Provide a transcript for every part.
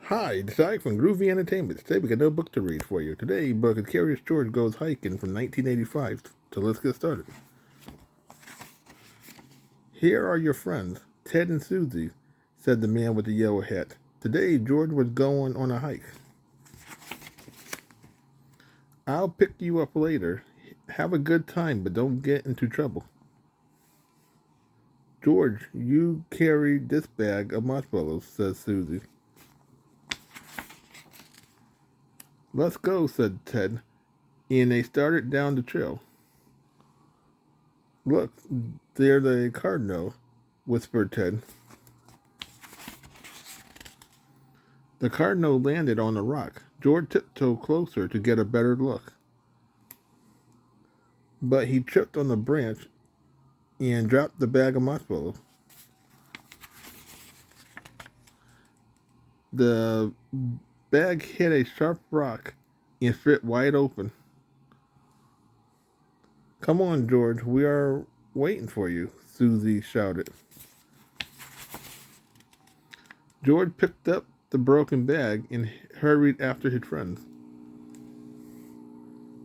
Hi, it's Ike from Groovy Entertainment. Today we got no book to read for you. Today, book is Curious George Goes Hiking from 1985. So let's get started. Here are your friends, Ted and Susie, said the man with the yellow hat. Today, George was going on a hike. I'll pick you up later. Have a good time, but don't get into trouble. George, you carry this bag of marshmallows, says Susie. Let's go, said Ted, and they started down the trail. Look, there's a cardinal, whispered Ted. The cardinal landed on a rock. George tiptoed closer to get a better look. But he tripped on the branch and dropped the bag of marshmallows. The bag hit a sharp rock and split wide open. Come on, George, we are waiting for you, Susie shouted. George picked up the broken bag and hurried after his friends.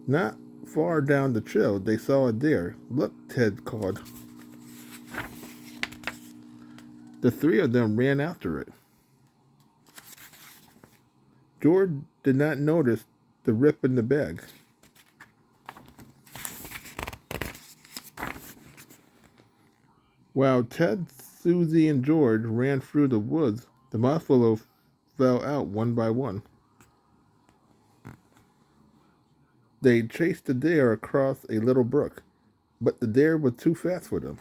Not far down the trail, they saw a deer. Look, Ted called. The three of them ran after it. George did not notice the rip in the bag. While Ted, Susie, and George ran through the woods, the marshmallows fell out one by one. They chased the deer across a little brook, but the deer was too fast for them.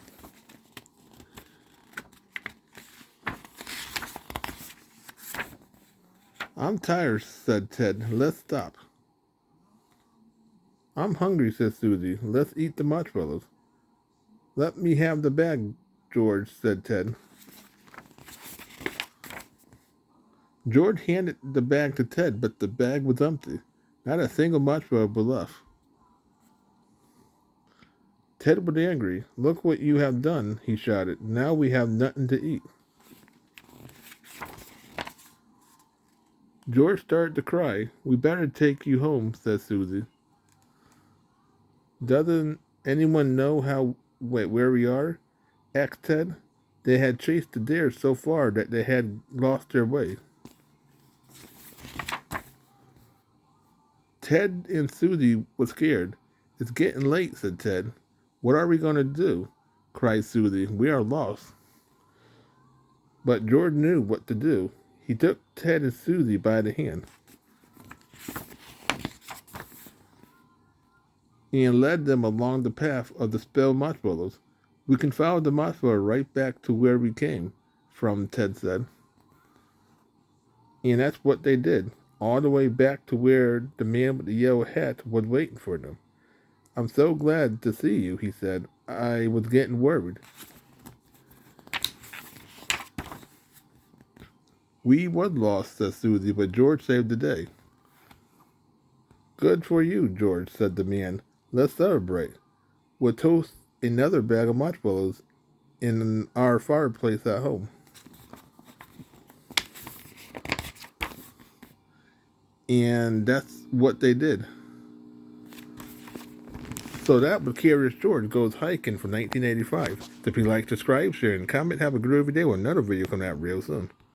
I'm tired, said Ted. Let's stop. I'm hungry, said Susie. Let's eat the marshmallows. Let me have the bag, George, said Ted. George handed the bag to Ted, but the bag was empty. Not a single marshmallow was left. Ted was angry. Look what you have done, he shouted. Now we have nothing to eat. George started to cry. We better take you home, said Susie. Doesn't anyone know where we are? Asked Ted. They had chased the deer so far that they had lost their way. Ted and Susie were scared. It's getting late, said Ted. What are we going to do? Cried Susie. We are lost. But George knew what to do. He took Ted and Susie by the hand and led them along the path of the spilled marshmallows. We can follow the marshmallow right back to where we came from, Ted said. And that's what they did, all the way back to where the man with the yellow hat was waiting for them. I'm so glad to see you, he said. I was getting worried. We was lost, said Susie, but George saved the day. Good for you, George, said the man. Let's celebrate. We'll toast another bag of marshmallows in our fireplace at home. And that's what they did. So that was Curious George Goes Hiking from 1985. If you like, subscribe, share, and comment. Have a groovy day with another video coming out real soon.